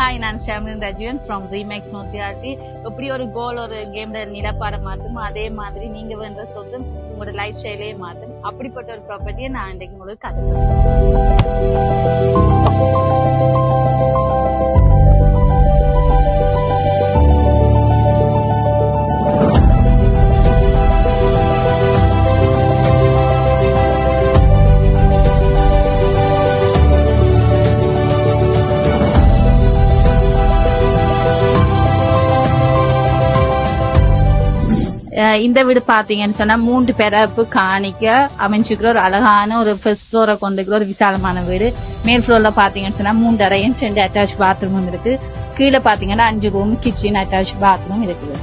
Hi, நான் ஷாமின் ரஜுவன் from remakes மோத்தியாட்டி. எப்படி ஒரு கோல் ஒரு கேம்ல நிலப்பாட மாற்றும், அதே மாதிரி நீங்க வேண்ட சொத்து உங்களோட லைஃப் ஸ்டைலே மாற்றும். அப்படிப்பட்ட ஒரு ப்ராப்பர்ட்டியை நான் இன்றைக்கு உங்களுக்கு கதை. இந்த வீடு பாத்தீங்கன்னு சொன்னா 3 பிறப்பு காணிக்க அமைஞ்சுக்கிற ஒரு அழகான ஒரு ஃபர்ஸ்ட் ஃப்ளோரை கொண்டுக்கிற ஒரு விசாலமான வீடு. மேல் ஃப்ளோர்ல பாத்தீங்கன்னு சொன்னா 3 அறையும் 2 அட்டாச் பாத்ரூமும் இருக்கு. கீழே பாத்தீங்கன்னா 5 ரூம், கிச்சன், அட்டாச் பாத்ரூம் இருக்குது.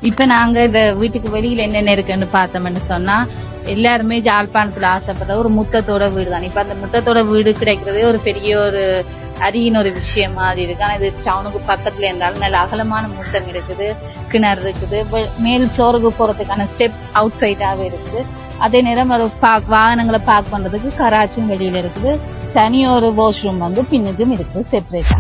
இப்ப நாங்க இந்த வீட்டுக்கு வெளியில என்னென்ன இருக்குன்னு பார்த்தோம்னு சொன்னா, எல்லாருமே ஜாழ்ப்பாணத்துல ஆசைப்படுற ஒரு முத்தத்தோட வீடு தான். இப்ப அந்த முத்தத்தோட வீடு கிடைக்கிறதே ஒரு பெரிய ஒரு அரியின் ஒரு விஷயம் மாதிரி இருக்கு. ஆனா இது டவுனுக்கு பக்கத்துல இருந்தாலும் நல்ல அகலமான முத்தம் இருக்குது, கிணறு இருக்குது, மேல் ஃப்ளோருக்கு போறதுக்கான ஸ்டெப்ஸ் அவுட் சைடாவே இருக்குது. அதே நேரம் ஒரு வாகனங்களை பார்க் பண்றதுக்கு கராச்சும் வெளியில இருக்குது. தனி ஒரு வாஷ்ரூம் வந்து பின்னுக்கும் இருக்குது செப்பரேட்டா.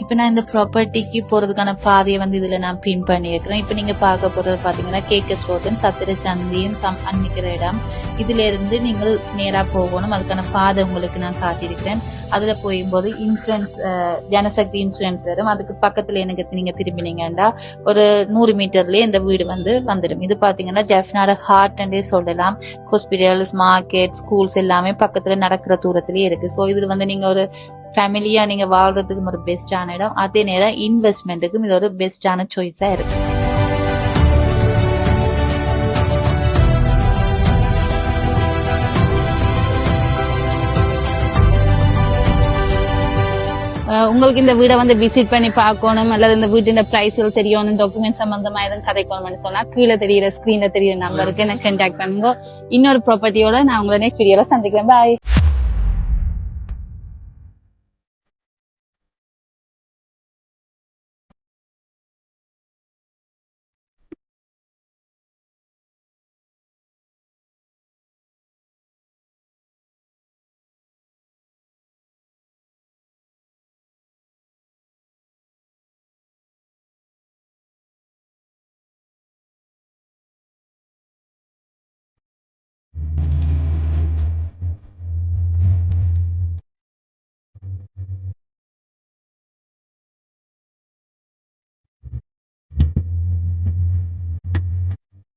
இப்ப நான் இந்த ப்ராப்பர்ட்டிக்கு போறதுக்கான பாதையை வந்து இதுல நான் பின் பண்ணியிருக்கிறேன். இப்ப நீங்க பார்க்க போறது பாத்தீங்கன்னா கேகேஎஸ் ரோடும் சத்திர சந்தியும் அன்னிக்கிற இடம். இதுல இருந்து நீங்கள் நேரா போகணும். அதுக்கான பாதை உங்களுக்கு நான் காட்டியிருக்கிறேன். அதுல போகும்போது இன்சூரன்ஸ் ஜனசக்தி இன்சூரன்ஸ் வரும். அதுக்கு பக்கத்துல எனக்கு நீங்க திரும்பினீங்கன்னா ஒரு 100 மீட்டர்லயே இந்த வீடு வந்து வந்துடும். இது பாத்தீங்கன்னா ஜெஃப்னாட ஹார்ட் அண்டே சொல்லலாம். ஹாஸ்பிட்டல்ஸ், மார்க்கெட், ஸ்கூல்ஸ் எல்லாமே பக்கத்துல நடக்கிற தூரத்திலேயே இருக்கு. சோ இதுல வந்து நீங்க ஒரு ஃபேமிலியா நீங்க வாழ்றதுக்கும் ஒரு பெஸ்டான இடம். அதே நேரம் இன்வெஸ்ட்மெண்ட்டுக்கும் இது ஒரு பெஸ்டான சாய்ஸா இருக்கு. உங்களுக்கு இந்த வீடை வந்து விசிட் பண்ணி பார்க்கணும் அல்லது இந்த வீட்டின் பிரைஸ்கள் தெரியணும், டாக்குமெண்ட் சம்பந்தமா எதுவும் கதைக்கணும்னு சொன்னா கீழே தெரியுற ஸ்கிரீன்ல தெரியுற நம்பருக்கு எனக்கு கான்டாக்ட் பண்ணுங்க. இன்னொரு ப்ராப்பர்ட்டியோட நான் உங்களை நெக்ஸ்ட் வீடியோல சந்திக்கிறேன். பாய்.